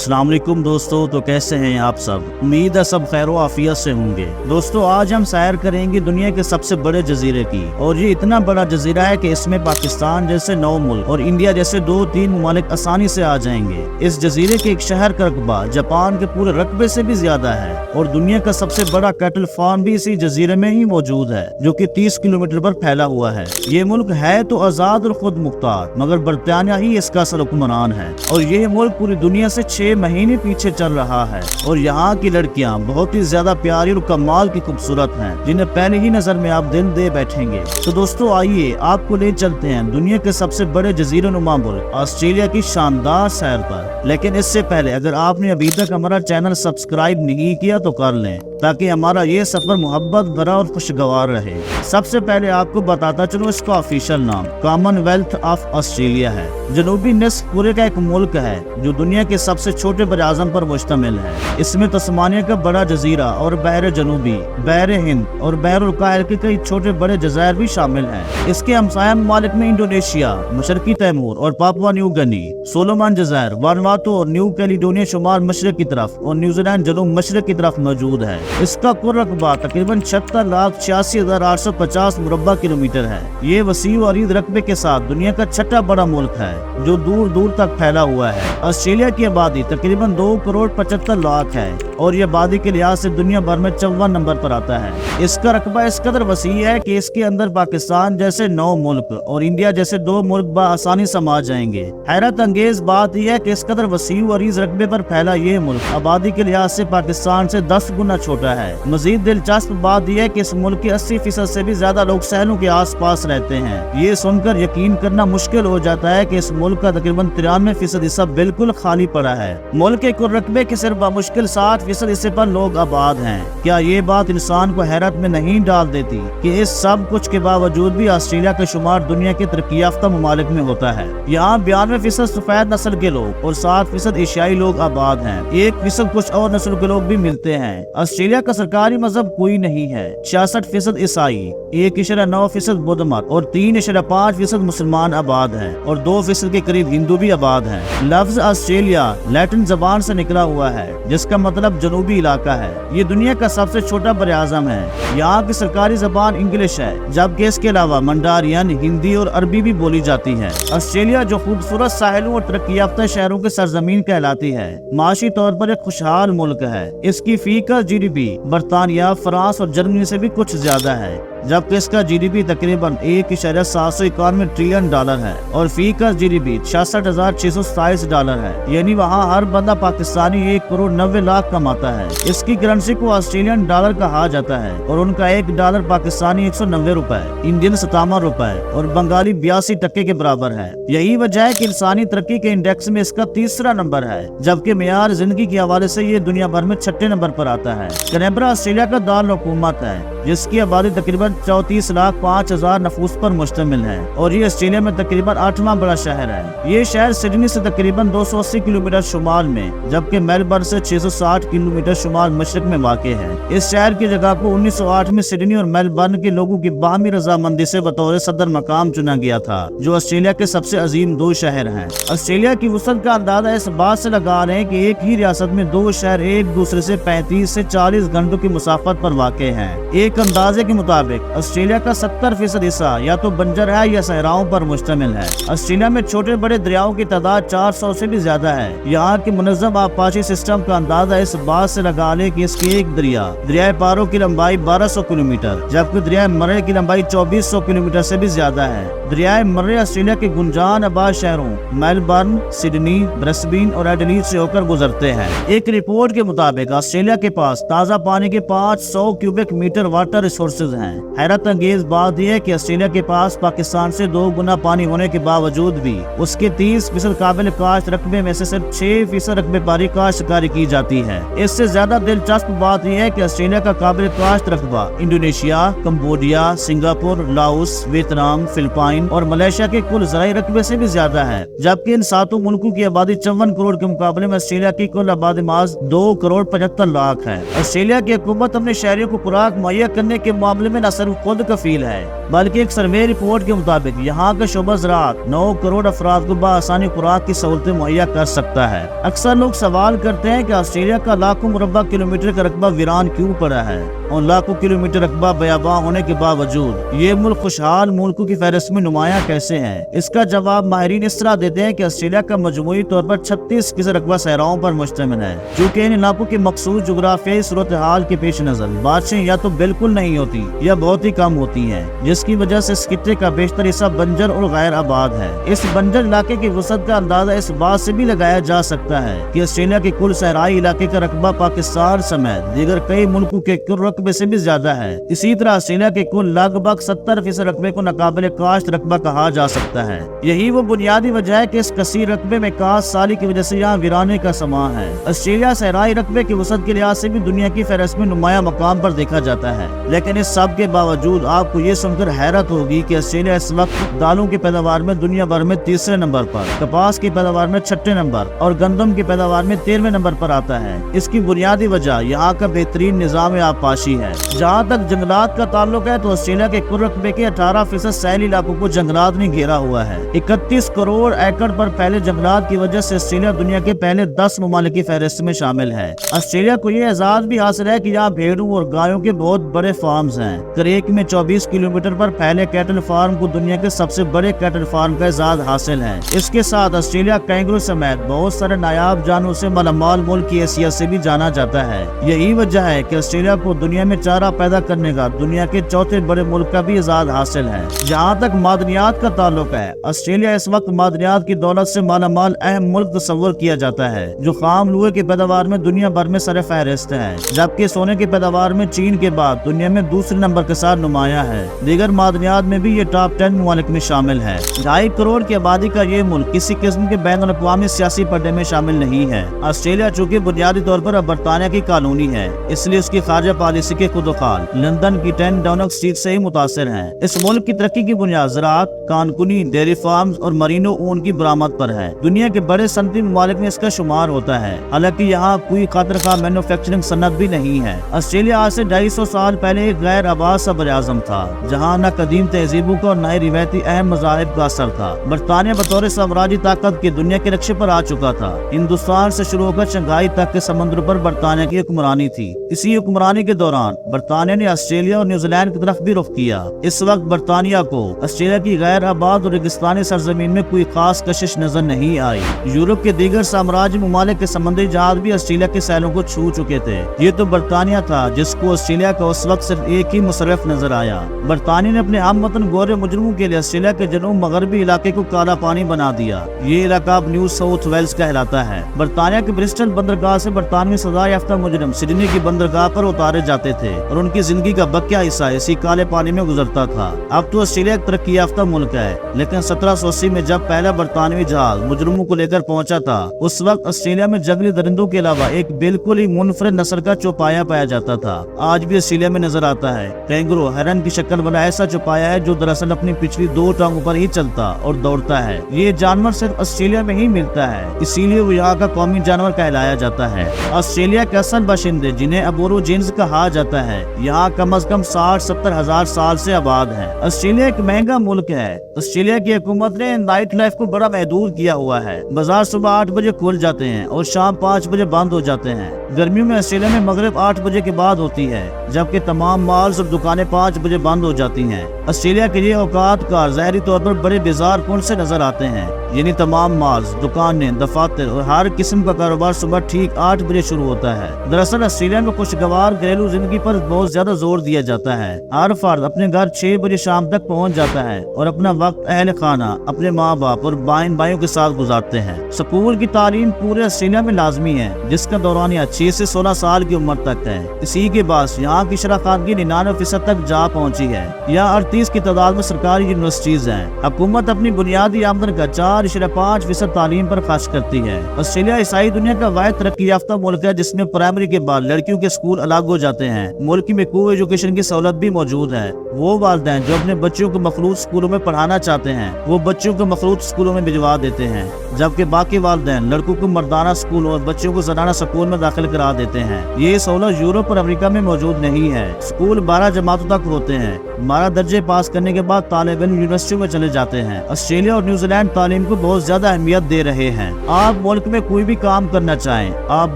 अस्सलाम वालेकुम दोस्तों, तो कैसे हैं आप सब। उम्मीद है सब खैर व आफियत से होंगे। दोस्तों आज हम सैर करेंगे दुनिया के सबसे बड़े जजीरे की, और ये इतना बड़ा जजीरा है कि इसमें पाकिस्तान जैसे 9 मुल्क और इंडिया जैसे 2-3 ममालिक आसानी से आ जाएंगे। इस जजीरे के एक शहर का रकबा जापान के पूरे रकबे से भी ज्यादा है, और दुनिया का सबसे बड़ा कैटल फार्म भी इसी जजीरे में ही मौजूद है, जो कि 30 किलोमीटर पर फैला हुआ है। ये मुल्क है तो आजाद और खुद मुख्तार, मगर बरतानिया ही इसका असल हुक्मरान है, और ये मुल्क पूरी दुनिया से 6 महीने पीछे चल रहा है। और यहाँ की लड़कियाँ बहुत ही ज्यादा प्यारी और कमाल की खूबसूरत हैं, जिन्हें पहले ही नजर में आप दिल दे बैठेंगे। तो दोस्तों आइए आपको ले चलते हैं दुनिया के सबसे बड़े जजीरे नुमा मुल्क ऑस्ट्रेलिया की शानदार सैर पर। लेकिन इससे पहले अगर आपने अभी तक हमारा चैनल सब्सक्राइब नहीं किया तो कर लें, ताकि हमारा ये सफर मोहब्बत भरा और खुशगवार रहे। सबसे पहले आपको बताता चलो, इसका ऑफिशियल नाम कॉमनवेल्थ ऑफ ऑस्ट्रेलिया है। जनूबी निस्फ पूरे का एक मुल्क है जो दुनिया के सबसे छोटे बराआज़म पर मुश्तमिल है। इसमें तस्मानिया का बड़ा जजीरा और बहर जनूबी, बहर हिंद और बहरुल काहिल के कई छोटे बड़े जज़ायर भी शामिल हैं। इसके हमसाया ममालिक में इंडोनेशिया, मशरकी तैमूर और पापुआ न्यू गिनी, सोलोमन जज़ायर, वानुआतु और न्यू कैलिडोनिया शुमाल मशरक की तरफ और न्यूजीलैंड जनूब मशरक की तरफ मौजूद है। इसका कुल रकबा तकरीबन 76,86,850 मुरब्बा किलोमीटर है। ये वसीअ और अरीज़ रकबे के साथ दुनिया का छठा बड़ा मुल्क है, जो दूर दूर तक फैला हुआ है। ऑस्ट्रेलिया की आबादी तकरीबन 2,75,00,000 है, और ये आबादी के लिहाज से दुनिया भर में 54 नंबर पर आता है। इसका रकबा इस कदर वसी है कि इसके अंदर पाकिस्तान जैसे 9 मुल्क और इंडिया जैसे 2 मुल्क बआसानी समा जाएंगे। हैरत अंगेज बात यह है कि इस कदर वसी और अरीज़ रकबे पर फैला ये मुल्क आबादी के लिहाज से पाकिस्तान से 10 गुना छोटा है। मजीद दिलचस्प बात यह है कि इस मुल्क के 80% से भी ज्यादा लोग शहरों के आस पास रहते हैं। ये सुनकर यकीन करना मुश्किल हो जाता है कि इस मुल्क का तकरीबन 93% हिस्सा बिल्कुल खाली पड़ा है। मुल्क के कुल रकबे के सिर्फ मुश्किल 60% हिस्से पर लोग आबाद हैं। क्या ये बात इंसान को हैरत में नहीं डाल देती कि इस सब कुछ के बावजूद भी ऑस्ट्रेलिया का शुमार दुनिया के तरक्की याफ्ता ममालिक में होता है। यहाँ 92% सफेद नस्ल के लोग और 7% एशियाई लोग आबाद हैं। 1% कुछ और नस्ल के लोग भी मिलते हैं। ऑस्ट्रेलिया का सरकारी मजहब कोई नहीं है। 66% ईसाई, 1.9% बुद्ध मत और 3.5% मुसलमान आबाद हैं, और 2% के करीब हिंदू भी आबाद हैं। लफ्ज ऑस्ट्रेलिया लैटिन जबान से निकला हुआ है, जिसका मतलब जनूबी इलाका है। ये दुनिया का सबसे छोटा बराआज़म है। यहाँ की सरकारी जबान इंग्लिश है, जबकि इसके अलावा मंडारियन, हिंदी और अरबी भी बोली जाती है। ऑस्ट्रेलिया जो खूबसूरत साहिलों और तरक्की याफ्ता शहरों की सरजमीन कहलाती है, माशी तौर पर एक खुशहाल मुल्क है। इसकी फी का GDP बरतानिया, फ्रांस और जर्मनी से भी कुछ ज्यादा है, जबकि इसका GDP तकरीबन 1.791 ट्रिलियन डॉलर है, और फी का GDP 66,627 डॉलर है। यानी वहाँ हर बंदा पाकिस्तानी 1,90,00,000 कमाता है। इसकी करेंसी को ऑस्ट्रेलियन डॉलर कहा जाता है, और उनका $1 पाकिस्तानी 190 रुपए, इंडियन 57 रुपए और बंगाली 82% के बराबर है। यही वजह है कि इंसानी तरक्की के इंडेक्स में इसका 3रा नंबर है, जबकि मेयार जिंदगी के हवाले से ये दुनिया भर में 6ठे नंबर पर आता है। कैनबरा ऑस्ट्रेलिया का दारुल हुकूमत है, जिसकी आबादी तकरीबन 34,05,000 नफूस पर मुश्तमिल है, और ये ऑस्ट्रेलिया में तकरीबन 8वां बड़ा शहर है। ये शहर सिडनी से तकरीबन 280 किलोमीटर शुमाल में, जबकि मेलबर्न से 660 किलोमीटर शुमाल मशरक में वाक़ है। इस शहर की जगह को 1908 में सिडनी और मेलबर्न के लोगों की बाहमी रजामंदी से बतौर सदर मकाम चुना गया था, जो ऑस्ट्रेलिया के सबसे अजीम 2 शहर हैं। ऑस्ट्रेलिया की वसअत का अंदाजा इस बात से लगा रहे हैं कि एक ही रियासत में 2 शहर एक दूसरे से 35 से 40 घंटों की मुसाफत पर वाक़ हैं। एक अंदाजे के मुताबिक ऑस्ट्रेलिया का 70% हिस्सा या तो बंजर है या सहराओं पर मुश्तमिल है। ऑस्ट्रेलिया में छोटे बड़े दरियाओं की तादाद 400 से भी ज्यादा है। यहाँ के मुनज़्ज़म आबपाशी सिस्टम का अंदाजा इस बात से लगा ले कि इसके एक दरिया पारो की लंबाई 1200 किलोमीटर, जबकि दरिया मर्रे की लंबाई 2400 किलोमीटर से भी ज्यादा है। दरिया मर्रे ऑस्ट्रेलिया के गुंजान आबाद शहरों मेलबर्न, सिडनी, ब्रिस्बेन और एडिलेड से होकर गुजरते हैं। एक रिपोर्ट के मुताबिक ऑस्ट्रेलिया के पास ताज़ा पानी के 500 क्यूबिक मीटर वाटर रिसोर्सेज हैं। हैरत अंगेज बात यह है कि ऑस्ट्रेलिया के पास पाकिस्तान से 2 गुना पानी होने के बावजूद भी उसके 30% काबिल काश्त रकबे में से सिर्फ 6% रकबे पर काश्तकारी की जाती है। इससे ज्यादा दिलचस्प बात यह है कि ऑस्ट्रेलिया का काबिल काश्त रकबा Indonesia, Cambodia, Singapore, Laos, Vietnam, Philippine और मलेशिया के कुल ज़राई रकबे से भी ज्यादा है। जबकि इन 7 मुल्कों की आबादी 54 करोड़ के मुकाबले में ऑस्ट्रेलिया की कुल आबादी माज 2,75,00,000 है। ऑस्ट्रेलिया की हुकूमत अपने शहरियों को खुराक मुहैया مہیا کرنے کے معاملے میں نہ صرف خود کفیل ہے بلکہ ایک سروے رپورٹ کے مطابق یہاں کا شعبہ زراعت 9 کروڑ افراد کو بآسانی خوراک کی سہولتیں مہیا کر سکتا ہے۔ اکثر لوگ سوال کرتے ہیں کہ آسٹریلیا کا لاکھوں مربع کلومیٹر کا رقبہ ویران کیوں پڑا ہے اور لاکھوں کلومیٹر رقبہ بیاباں ہونے کے باوجود یہ ملک خوشحال ملکوں کی فہرست میں نمایاں کیسے ہیں؟ اس کا جواب ماہرین اس طرح دیتے ہیں کہ آسٹریلیا کا مجموعی طور پر 36% رقبہ صحراؤں پر مشتمل ہے، چونکہ ان علاقوں کی مخصوص جغرافیائی صورتحال کے پیش نظر بارشیں یا تو بالکل نہیں ہوتی یا بہت ہی کم ہوتی ہیں، جس کی وجہ سے اس خطے کا بیشتر حصہ بنجر اور غیر آباد ہے۔ اس بنجر علاقے کی وسعت کا اندازہ اس بات سے بھی لگایا جا سکتا ہے کہ آسٹریلیا کے کل صحرائی علاقے کا رقبہ پاکستان سمیت دیگر کئی ملکوں کے کل رقبے سے بھی زیادہ ہے۔ اسی طرح آسٹریلیا کے کل لگ بھگ 70% رقبے کو ناقابل کاشت رقبہ کہا جا سکتا ہے۔ یہی وہ بنیادی وجہ ہے کہ اس کثیر رقبے میں کاشت سالی کی وجہ سے یہاں ویرانے کا سماں ہے۔ آسٹریلیا صحرائی رقبے کی وسعت کے لحاظ سے بھی دنیا کی فہرست میں نمایاں مقام پر دیکھا جاتا ہے، لیکن اس سب کے باوجود آپ کو یہ سن کر حیرت ہوگی کہ آسٹریلیا اس وقت دالوں کی پیداوار میں دنیا بھر میں 3رے نمبر پر، کپاس کی پیداوار میں 6 نمبر اور گندم کی پیداوار میں 13ویں نمبر پر آتا ہے۔ اس کی بنیادی وجہ یہاں کا بہترین نظام آبپاشی ہے۔ جہاں تک جنگلات کا تعلق ہے تو آسٹریلیا کے کل رقبے کے 18% ساحلی علاقوں کو جنگلات نے گھیرا ہوا ہے۔ 31 کروڑ ایکڑ پر پھیلے جنگلات کی وجہ سے آسٹریلیا دنیا کے پہلے 10 ممالک کی فہرست میں شامل ہے۔ آسٹریلیا کو یہ اعزاز بھی حاصل ہے کہ یہاں بھیڑوں اور گایوں کے بہت بڑے فارمز ہیں۔ کریک میں 24 کلومیٹر پر پھیلے کیٹل فارم کو دنیا کے سب سے بڑے کیٹل فارم کا اعزاز حاصل ہے۔ اس کے ساتھ آسٹریلیا کینگرو سمیت بہت سارے نایاب جانوروں سے مالا مال ملک کی حیثیت سے بھی جانا جاتا ہے۔ یہی وجہ ہے کہ آسٹریلیا کو دنیا میں چارہ پیدا کرنے کا دنیا کے 4تھے بڑے ملک کا بھی اعزاز حاصل ہے۔ جہاں تک معدنیات کا تعلق ہے، آسٹریلیا اس وقت معدنیات کی دولت سے مالا مال اہم ملک تصور کیا جاتا ہے، جو خام لوہے کی پیداوار میں دنیا بھر میں سر فہرست ہے، جبکہ سونے کی پیداوار میں چین کے بعد دنیا میں دوسرے نمبر کے ساتھ نمایاں ہے۔ دیگر معدنیات میں بھی یہ ٹاپ 10 ممالک میں شامل ہے۔ 2.5 کروڑ کی آبادی کا یہ ملک کسی قسم کے بین الاقوامی سیاسی پردے میں شامل نہیں ہے۔ آسٹریلیا چونکہ بنیادی طور پر برطانیہ کی کالونی ہے، اس لیے اس کی خارجہ پالیسی کے خود وخال لندن کی 10 ڈاؤننگ اسٹریٹ سے ہی متاثر ہیں۔ اس ملک کی ترقی کی بنیاد زراعت، کانکنی، ڈیری فارمز اور مرینو اون کی برآمد پر ہے۔ دنیا کے بڑے صنعتی ممالک میں اس کا شمار ہوتا ہے، حالانکہ یہاں کوئی خاطر خواہ مینوفیکچرنگ صنعت بھی نہیں ہے۔ آسٹریلیا آج سے 250 سال پہلے ایک غیر آباد سا بر اعظم تھا، جہاں نہ قدیم تہذیبوں کا اور نہ ہی روایتی اہم مذاہب کا اثر تھا۔ برطانیہ بطور سامراجی طاقت کے دنیا کے نقشے پر آ چکا تھا۔ ہندوستان سے شروع ہو کر شنگھائی تک کے سمندر پر برطانیہ کی حکمرانی تھی۔ اسی حکمرانی کے دوران برطانیہ نے آسٹریلیا اور نیوزی لینڈ کی طرف بھی رخ کیا۔ اس وقت برطانیہ کو آسٹریلیا کی غیر آباد اور ریگستانی سرزمین میں کوئی خاص کشش نظر نہیں آئی۔ یورپ کے دیگر سامراجی ممالک کے سمندری جہاز بھی آسٹریلیا کے ساحلوں کو چھو چکے تھے۔ یہ تو برطانیہ تھا جس کو آسٹریلیا کا اس وقت صرف ایک ہی مصرف نظر آیا۔ برطانیہ نے اپنے ہم وطن گورے مجرموں کے لیے آسٹریلیا کے جنوب مغربی علاقے کو کالا پانی بنا دیا۔ یہ علاقہ اب نیو ساؤتھ ویلز کہلاتا ہے۔ برطانیہ کے برسٹل بندرگاہ سے برطانوی سزا یافتہ مجرم سڈنی کی بندرگاہ پر اتارے جاتے تھے اور ان کی زندگی کا بقیہ حصہ اسی کالے پانی میں گزرتا تھا۔ اب تو آسٹریلیا ایک ترقی یافتہ ملک ہے، لیکن 1780 میں جب پہلا برطانوی جہاز مجرموں کو لے کر پہنچا تھا، اس وقت آسٹریلیا میں جنگلی درندوں کے علاوہ ایک بالکل ہی منفرد نسل کا چوپایا پایا جاتا تھا۔ آج بھی آسٹریلیا میں نظر آتا ہے۔ کینگرو ہرن کی شکل والا ایسا چوپایا ہے جو دراصل اپنی پچھلی 2 ٹانگوں پر ہی چلتا اور دوڑتا ہے۔ یہ جانور صرف آسٹریلیا میں ہی ملتا ہے، اسی لیے وہ یہاں کا قومی جانور کہلایا جاتا ہے۔ آسٹریلیا کے اصل باشندے جنہیں ابوروجینز کہا جاتا ہے، یہاں کم از کم 60-70 ہزار سال سے آباد ہیں۔ آسٹریلیا ایک مہنگا ملک ہے۔ آسٹریلیا کی حکومت نے نائٹ لائف کو بڑا محدود کیا ہوا ہے۔ بازار صبح 8 بجے کھل جاتے ہیں اور شام 5 بجے بند ہو جاتے ہیں۔ گرمیوں میں آسٹریلیا میں مغرب 8 بجے کے بعد ہوتی ہے، جبکہ تمام مالز اور دکانیں 5 بجے بند ہو جاتی ہیں۔ آسٹریلیا کے یہ اوقات کار ظاہری طور پر بڑے بیزار کن سے نظر آتے ہیں، یعنی تمام مالز، دکانیں، دفاتر اور ہر قسم کا کاروبار صبح ٹھیک 8 بجے شروع ہوتا ہے۔ دراصل آسٹریلیا میں خوشگوار گھریلو زندگی پر بہت زیادہ زور دیا جاتا ہے۔ ہر فرد اپنے گھر 6 بجے شام تک پہنچ جاتا ہے اور اپنا وقت اہل خانہ، اپنے ماں باپ اور بہن بھائیوں کے ساتھ گزارتے ہیں۔ سکول کی تعلیم پورے آسٹریلیا میں لازمی ہے، جس کا دورانیہ 6 سے 16 سال کی عمر تک ہے۔ اسی کے بعد یہاں کی شراکت 99% تک جا پہنچی ہے۔ یہاں 38 کی تعداد میں سرکاری یونیورسٹیز ہیں۔ حکومت اپنی بنیادی آمدن کا 4 4.5% तालीम पर खर्च करती है। ऑस्ट्रेलिया ईसाई दुनिया का वाहिद तरक्की याफ्ता मुल्क है जिसमें प्राइमरी के बाद लड़कियों के स्कूल अलग हो जाते हैं। मुल्क में को एजुकेशन की सहूलत भी मौजूद है। वो वालिदैन जो अपने बच्चों को मखलूत स्कूलों में पढ़ाना चाहते हैं वो बच्चों को मखलूत स्कूलों में भिजवा देते हैं, जबकि बाकी वालिदैन लड़कों को मर्दाना स्कूलों और बच्चों को जनाना स्कूल में दाखिल करा देते हैं। ये सहूलत यूरोप और अमेरिका में मौजूद नहीं है। स्कूल 12 जमातों तक होते हैं। 12 दर्जे पास करने के बाद तालिब इल्म यूनिवर्सिटी में चले जाते हैं। ऑस्ट्रेलिया और न्यूजीलैंड तालीम को बहुत ज्यादा अहमियत दे रहे हैं। आप मुल्क में कोई भी काम करना चाहें, आप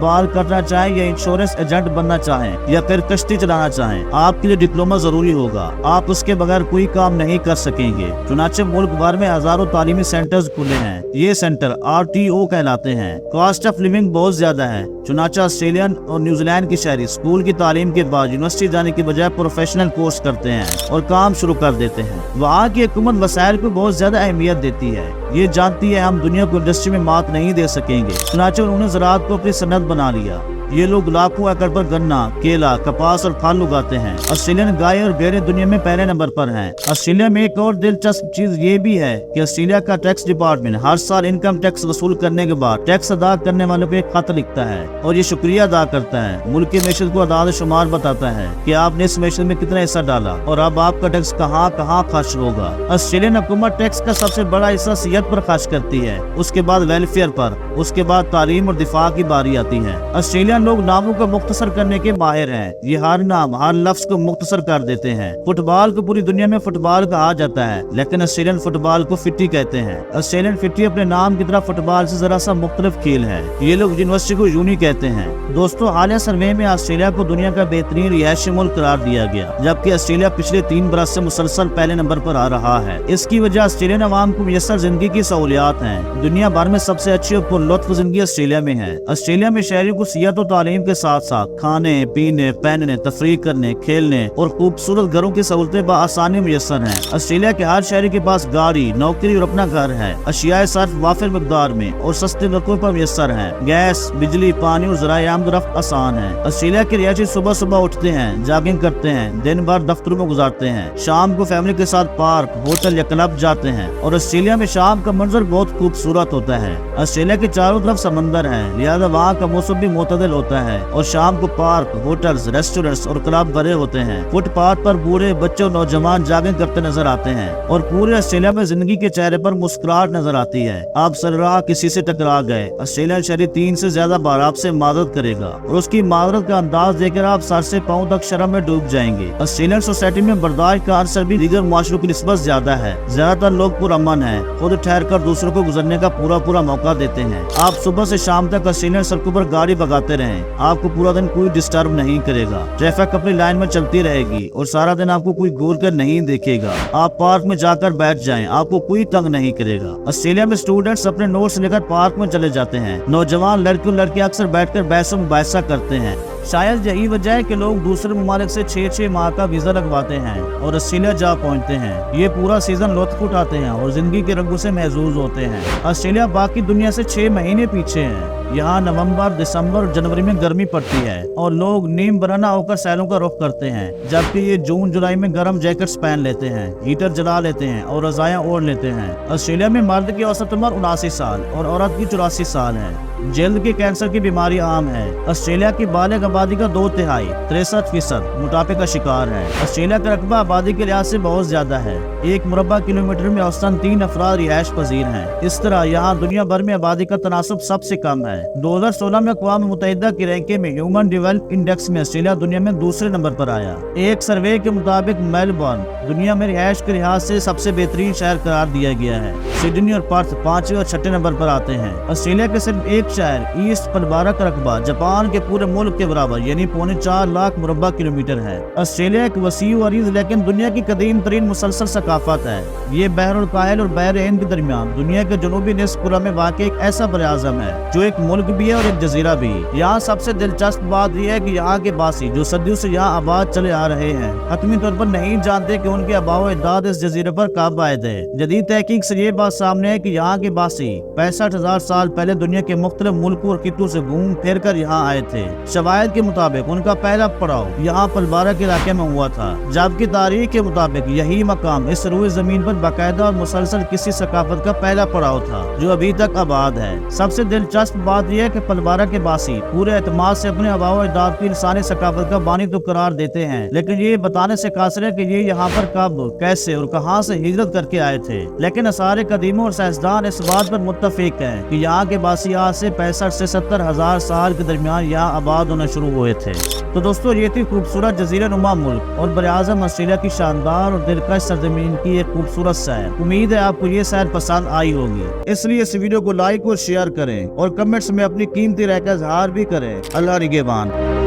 बाल काटना चाहें या इंश्योरेंस एजेंट बनना चाहें या फिर कश्ती चलाना चाहें, आपके लिए डिप्लोमा जरूरी होगा। आप उसके बगैर कोई काम नहीं कर सकेंगे। चुनाचे मुल्क भर में हजारों तालीमी सेंटर्स खुले हैं। ये सेंटर RTO कहलाते हैं। कॉस्ट ऑफ लिविंग बहुत ज्यादा है। चुनाचा ऑस्ट्रेलियन और न्यूजीलैंड के शहरी स्कूल की तालीम के बाद यूनिवर्सिटी जाने की बजाय प्रोफेशनल कोर्स करते हैं और काम शुरू कर देते हैं। वहाँ की हुकूमत वसाइल को बहुत ज्यादा अहमियत देती है। ये जानती है हम दुनिया को इंडस्ट्री में मात नहीं दे सकेंगे। चुनाचे उन्होंने ज़राअत को अपनी सनत बना लिया। ये लोग लाखों एकड़ पर गन्ना, केला, कपास और फल उगाते हैं। ऑस्ट्रेलियन गाय और भेड़ें दुनिया में पहले नंबर पर हैं। ऑस्ट्रेलिया में एक और दिलचस्प चीज ये भी है कि ऑस्ट्रेलिया का टैक्स डिपार्टमेंट हर साल इनकम टैक्स वसूल करने के बाद टैक्स अदा करने वालों को एक खत लिखता है और ये शुक्रिया अदा करता है। मुल्क की मैशत को आदाद शुमार बताता है कि आपने इस मैशत में कितना हिस्सा डाला और अब आपका टैक्स कहाँ कहाँ खर्च होगा। ऑस्ट्रेलियन हुकूमत टैक्स का सबसे बड़ा हिस्सा सेहत पर खर्च करती है, उसके बाद वेलफेयर पर, उसके बाद तालीम और दिफा की बारी आती है। ऑस्ट्रेलियन लोग नामों को मुख्तसर करने के माहिर हैं। ये हर नाम, हर लफ्ज को मुख्तसर कर देते हैं। फुटबॉल को पूरी दुनिया में फुटबॉल कहा जाता है, लेकिन ऑस्ट्रेलियन फुटबॉल को फिटी कहते हैं। ऑस्ट्रेलियन फिटी अपने नाम की तरह फुटबॉल से जरा सा मुख्तलिफ खेल है। ये लोग यूनिवर्सिटी को यूनी कहते हैं। दोस्तों, हालिया सर्वे में ऑस्ट्रेलिया को दुनिया का बेहतरीन रिहायशी मुल्क करार दिया गया, जबकि ऑस्ट्रेलिया पिछले 3 बरस से मुसलसल पहले नंबर पर आ रहा है। इसकी वजह ऑस्ट्रेलियन अवाम को मुयस्सर जिंदगी की सहूलियात हैं। दुनिया भर में सबसे अच्छी और पुरलुत्फ जिंदगी ऑस्ट्रेलिया में है। ऑस्ट्रेलिया में शहरियों को सेहत और तालीम के साथ साथ खाने, पीने, पहनने, तफरीह करने, खेलने और खूबसूरत घरों की सहूलतें बआसानी मुयस्सर हैं। ऑस्ट्रेलिया के हर शहरी के पास गाड़ी, नौकरी और अपना घर है। अशियाए सर्फ वाफिर मिकदार में और सस्ते दरों पर मुयस्सर है। गैस, बिजली, पानी और ज़राए आमदरफ्त आसान है। ऑस्ट्रेलिया के रिहायशी सुबह सुबह उठते हैं, जॉगिंग करते हैं, दिन भर दफ्तरों में गुजारते हैं, शाम को फैमिली के साथ पार्क, होटल या क्लब जाते हैं। और ऑस्ट्रेलिया में शाम का मंजर बहुत खूबसूरत होता है। ऑस्ट्रेलिया के चारों तरफ समंदर है, लिहाजा वहाँ का मौसम भी मुतदिल होता है और शाम को पार्क, होटल्स, रेस्टोरेंट्स और क्लब भरे होते हैं। फुटपाथ पर बूढ़े, बच्चे और नौजवान जॉगिंग करते नजर आते हैं और पूरे ऑस्ट्रेलिया में जिंदगी के चेहरे पर मुस्कुराहट नजर आती है। आप सरराह किसी से टकरा गए, ऑस्ट्रेलियन शहरी 3 से ज्यादा बार आपसे मादरत करेगा और उसकी मादरत का अंदाज देखकर आप सर से पाँव तक शर्म में डूब जाएंगे। ऑस्ट्रेलियन सोसाइटी में बर्दाश्त का असर भी दीगर माशरों की निस्बत ज्यादा है। ज्यादातर लोग पुरअमन है, खुद ठहर कर दूसरों को गुजरने का पूरा मौका देते हैं। आप सुबह से शाम तक ऑस्ट्रेलियन सड़कों पर गाड़ी भगाते रहें, आपको पूरा दिन कोई डिस्टर्ब नहीं करेगा। ट्रैफिक अपनी लाइन में चलती रहेगी और सारा दिन आपको कोई घूर कर नहीं देखेगा। आप पार्क में जाकर बैठ जाएं, आपको कोई तंग नहीं करेगा। ऑस्ट्रेलिया में स्टूडेंट्स अपने नोट्स लेकर पार्क में चले जाते हैं। नौजवान लड़के और लड़कियां अक्सर बैठकर बहस मुबाहिसा करते हैं। शायद यही वजह है कि लोग दूसरे ममालिक से 6-6 माह का वीजा लगवाते हैं और ऑस्ट्रेलिया जा पहुंचते हैं। ये पूरा सीजन लुत्फ उठाते हैं और जिंदगी के रंगों से महजूज होते हैं। ऑस्ट्रेलिया बाकी दुनिया से 6 महीने पीछे है। यहाँ नवंबर, दिसंबर और जनवरी में गर्मी पड़ती है और लोग नीम बराना होकर सैलों का रुख करते हैं, जबकि ये जून जुलाई में गर्म जैकेट्स पहन लेते हैं, हीटर जला लेते हैं और रजायां ओढ़ लेते हैं। ऑस्ट्रेलिया में मर्द की औसत उम्र 79 साल और औरत की 84 साल है। जल्द के कैंसर की बीमारी आम है। ऑस्ट्रेलिया की बालिग आबादी का 2/3 63% मोटापे का शिकार है। ऑस्ट्रेलिया का रकबा आबादी के लिहाज से बहुत ज्यादा है। 1 मुरब्बा किलोमीटर में औसतन 3 अफराद रिहायश पजीर हैं। इस तरह यहाँ दुनिया भर में आबादी का तनासब सबसे कम है। 2016 में अक़वाम मुत्तहिदा की रैंकिंग में ह्यूमन डेवलपमेंट इंडेक्स में ऑस्ट्रेलिया दुनिया में दूसरे नंबर पर आया। एक सर्वे के मुताबिक मेलबर्न दुनिया में रिहायश के लिहाज से सबसे बेहतरीन शहर करार दिया गया है। सिडनी और पर्थ 5वें और 6ठे नंबर पर आते हैं। ऑस्ट्रेलिया के सिर्फ एक शहर ईस्ट पलबारा का रकबा जापान के पूरे मुल्क के बराबर यानी 4.25 लाख मुरब्बा किलोमीटर है। ऑस्ट्रेलिया एक वसी और अरीज लेकिन दुनिया की कदीम तरीन मुसलसल सकाफत है। ये बहरुल काहिल और बहर हिंद के दरमियान दुनिया के जनूबी निस्फ कुरा में वाक़ एक ऐसा बरआज़म है जो एक मुल्क भी है और एक जजीरा भी। यहाँ सबसे दिलचस्प बात यह है कि यहाँ के बासी जो सदियों से यहाँ आबाद चले आ रहे हैं हतमी तौर पर नहीं जानते कि ان के आबाओ अजदाद इस जजीरे पर कब आए थे। जदीद तहकीक से ये बात सामने है कि यहाँ के बासी 65,000 साल पहले दुनिया के मुख्तलिफ मुल्कों और खित्तों से घूम फिर कर यहाँ आए थे। शवाहिद के मुताबिक उनका पहला पड़ाव यहाँ पलबारा के इलाके में हुआ था, जबकि तारीख के मुताबिक यही मकाम इस रूए जमीन पर बाकायदा और मुसलसल किसी सकाफत का पहला पड़ाव था जो अभी तक आबाद है। सबसे दिलचस्प बात यह है कि पलबारा के बासी पूरे एतमाद से अपने आबाओ अजदाद की इंसानी सकाफत का बानी तो करार देते हैं, लेकिन ये बताने से कासिर है कि ये यहाँ पर कब, कैसे और कहाँ से हिजरत करके आए थे। लेकिन असारे कदीमों और साइंसदान इस बात पर मुत्तफिक हैं कि यहाँ के बासी आज से 65 से 70,000 साल के दरमियान यहाँ आबाद होना शुरू हुए थे। तो दोस्तों, ये थी खूबसूरत जजीरा नुमा मुल्क और बरआज़म ऑस्ट्रेलिया की शानदार और दिलकश सरजमीन की एक खूबसूरत सैर। उम्मीद है आपको ये सैर पसंद आई होगी, इसलिए इस वीडियो को लाइक और शेयर करें और कमेंट्स में अपनी कीमती राय का इजहार भी करें। अल्लाह निगहबान।